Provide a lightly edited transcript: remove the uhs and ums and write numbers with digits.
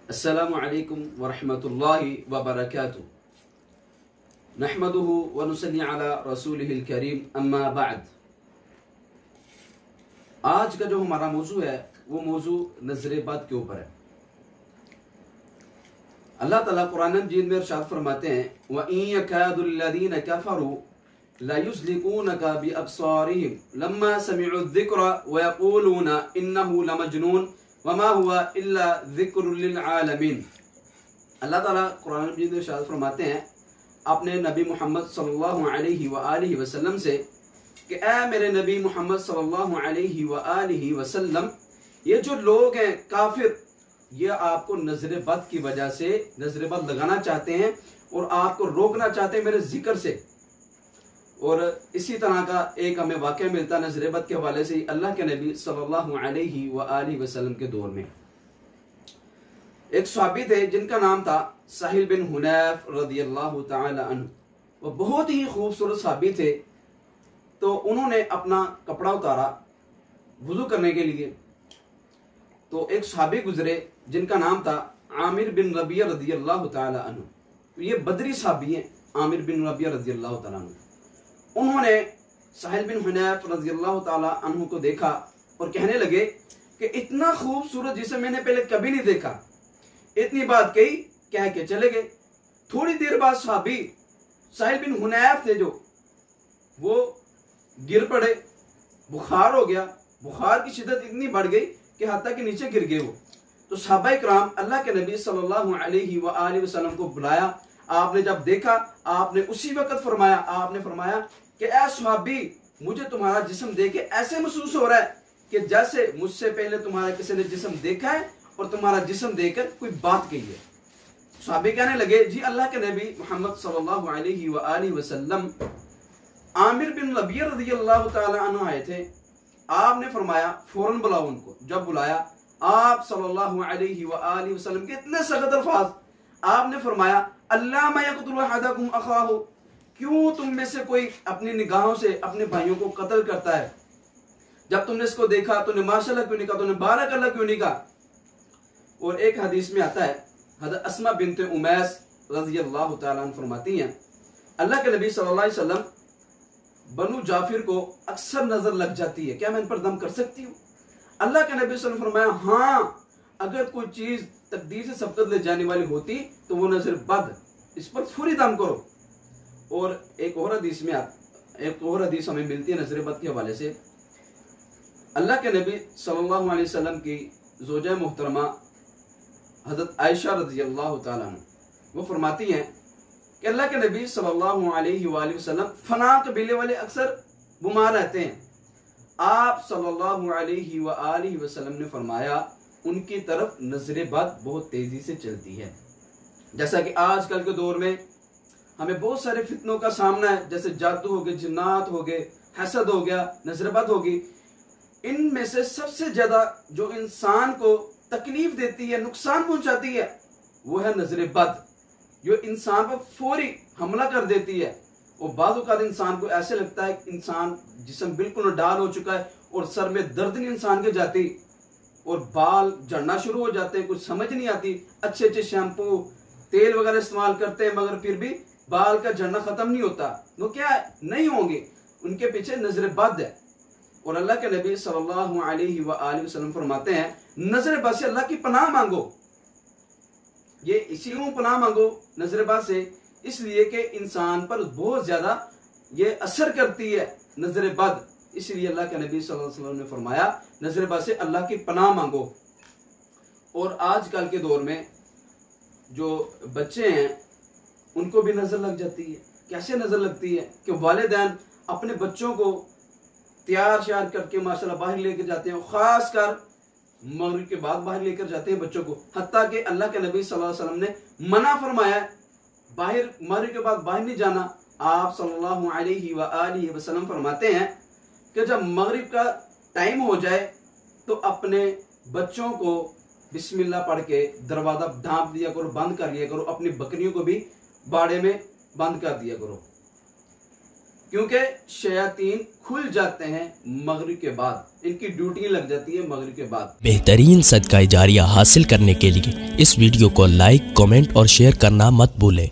अस्सलामु अलैकुम वरहमतुल्लाहि वबरकातुहू। नहमदुहु व नुसल्ली अला रसूलिहिल करीम, अम्मा बाद। आज का जो हमारा मौजू है वो मौजू नजर बद के ऊपर है। अल्लाह ताला कुरान मजीद में इरशाद फरमाते हैं, व इन यकादुल लदीन कफरू ला युज़लिकूनका बिअबसारिहिम लम्मा समिअु ज़िक्रा व यक़ूलूना इन्नहु लमजनून वमा हुआ इल्ला ज़िक्रुल लिल आलमीन। अल्लाह ताला कुरान मजीद में इरशाद फरमाते हैं अपने नबी मोहम्मद सल्लल्लाहु अलैहि व आलिहि वसल्लम से कि ऐ मेरे नबी मोहम्मद सल्लल्लाहु अलैहि व आलिहि वसल्लम, ये जो लोग हैं काफिर, ये आपको नजर बद की वजह से नजर बद लगाना चाहते हैं और आपको रोकना चाहते हैं मेरे जिक्र से। और इसी तरह का एक हमें वाक़या मिलता नजर बद के हवाले से अल्लाह के नबी सल्लल्लाहु अलैहि व आलिहि वसल्लम के दौर में एक सहाबी थे जिनका नाम था साहिल बिन हुनैफ रदियल्लाहु ताला अन्हु। वो बहुत ही खूबसूरत सहाबी थे। तो उन्होंने अपना कपड़ा उतारा वुजू करने के लिए। तो एक सहाबी गुजरे जिनका नाम था आमिर बिन रबिया रदियल्लाहु ताला अन्हु। ये बदरी सहाबी हैं, आमिर बिन रबिया रदियल्लाहु ताला अन्हु। उन्होंने साहिल बिन हुनैफ रज़ियल्लाहु ताला अन्हु को देखा और कहने लगे कि इतना खूबसूरत जिसे मैंने पहले कभी नहीं देखा। इतनी बात कही, कह के चले गए। थोड़ी देर बाद सहाबी साहिल बिन हुनैफ थे जो वो गिर पड़े, बुखार हो गया। बुखार की शिद्दत इतनी बढ़ गई कि हत्ता के नीचे गिर गए वो। तो सहाबा इकराम अल्लाह के नबी सल्लल्लाहु अलैहि व आलिहि वसल्लम को बुलाया। आपने जब देखा, आपने उसी वक्त फरमाया, आपने फरमाया कि ऐ सहाबी, मुझे तुम्हारा जिस्म देख के ऐसे महसूस हो रहा है कि जैसे मुझसे पहले तुम्हारा किसी ने जिस्म देखा है और तुम्हारा जिस्म देखकर कोई बात कही है। सहाबी कहने लगे, जी अल्लाह के नबी मोहम्मद सल्लल्लाहु अलैहि व आलिहि वसल्लम आमिर बिन रबिया रज़ियल्लाहु ताला अन्हु आए थे। आपने फरमाया फौरन बुलाओ उनको। जब बुलाया आप सल्लल्लाहु अलैहि व आलिहि वसल्लम के इतने सख्त अल्फाज, आपने फरमाया अल्लाह मा यक़तुलु अहदकुम अखाहु, क्यों तुम में से कोई अपनी निगाहों से अपने भाइयों को कत्ल करता है? जब तुमने इसको देखा तूने माशाल्लाह क्यों नहीं कहा, तूने बारक अल्लाह क्यों नहीं कहा? और एक हदीस में आता है, हज़रत अस्मा बिन्त उमैस रज़ियल्लाहु ताला अन्हा फरमाती हैं, अल्लाह के नबी सल्लल्लाहु अलैहि वसल्लम बनु जाफिर को अक्सर नजर लग जाती है, क्या मैं इन पर दम कर सकती हूँ? अल्लाह के नबी सल्लल्लाहु अलैहि वसल्लम फरमाया, हाँ, अगर कोई चीज तकदीर से सबकत ले जाने वाली होती तो वो नजर बद, इस पर फौरी दम करो। और एक और हदीस हमें मिलती है नजर बद के हवाले से। अल्लाह के नबी सल्लल्लाहु अलैहि वसल्लम की ज़ौजा मोहतरमा हज़रत आयशा रज़ियल्लाहु ताला अन्हा, वो फरमाती हैं कि अल्लाह के नबी सल्लल्लाहु अलैहि वसल्लम फना कबीले वाले अक्सर बीमार रहते हैं। आप सल्लल्लाहु अलैहि व आलिहि वसल्लम ने फरमाया उनकी तरफ नजर बद बहुत तेजी से चलती है। जैसा कि आजकल के दौर में हमें बहुत सारे फितनों का सामना है, जैसे जादू हो गए, जिन्नात हो गए, हसद हो गया, नजर बद होगी। इनमें से सबसे ज्यादा जो इंसान को तकलीफ देती है, नुकसान पहुंचाती है, वो है नजर बद, जो इंसान पर फौरी हमला कर देती है। और बाद औक़ात इंसान को ऐसे लगता है कि इंसान जिस्म बिल्कुल डाल हो चुका है और सर में दर्द नहीं इंसान के जाती और बाल झड़ना शुरू हो जाते हैं, कुछ समझ नहीं आती। अच्छे अच्छे शैम्पू तेल वगैरह इस्तेमाल करते हैं मगर फिर भी बाल का झड़ना खत्म नहीं होता। वो क्या है? नहीं होंगे, उनके पीछे नजर बद है। और अल्लाह के नबी सल्लल्लाहु अलैहि व आलिहि वसल्लम फरमाते हैं नजर बद से अल्लाह की पनाह मांगो। ये इसीलिए पनाह मांगो नजर बद से, इसलिए कि इंसान पर बहुत ज्यादा ये असर करती है नजर बद। इसलिए अल्लाह के नबी सल्लल्लाहु अलैहि वसल्लम ने फरमाया नजर बद से अल्लाह की पनाह मांगो। और आजकल के दौर में जो बच्चे हैं उनको भी नजर लग जाती है। कैसे नजर लगती है कि वालिदैन अपने बच्चों को तैयार श्यार करके माशाल्लाह बाहर लेकर जाते हैं, खासकर मगरिब के बाद बाहर लेकर जाते हैं बच्चों को। हत्ता कि अल्लाह के नबी सल्लल्लाहु अलैहि वसल्लम ने मना फरमाया बाहर मगरिब के बाद बाहर नहीं जाना। आप सल्लल्लाहु अलैहि व आलिहि वसल्लम फरमाते हैं कि जब मगरिब का टाइम हो जाए तो अपने बच्चों को बिस्मिल्लाह पढ़ के दरवाजा ढांप दिया करो, बंद कर लिया करो। अपनी बकरियों को भी बाड़े में बंद कर दिया करो। क्योंकि शयातीन खुल जाते हैं मगरिब के बाद, इनकी ड्यूटी लग जाती है मगरिब के बाद। बेहतरीन सदका जारिया हासिल करने के लिए इस वीडियो को लाइक, कमेंट और शेयर करना मत भूलें।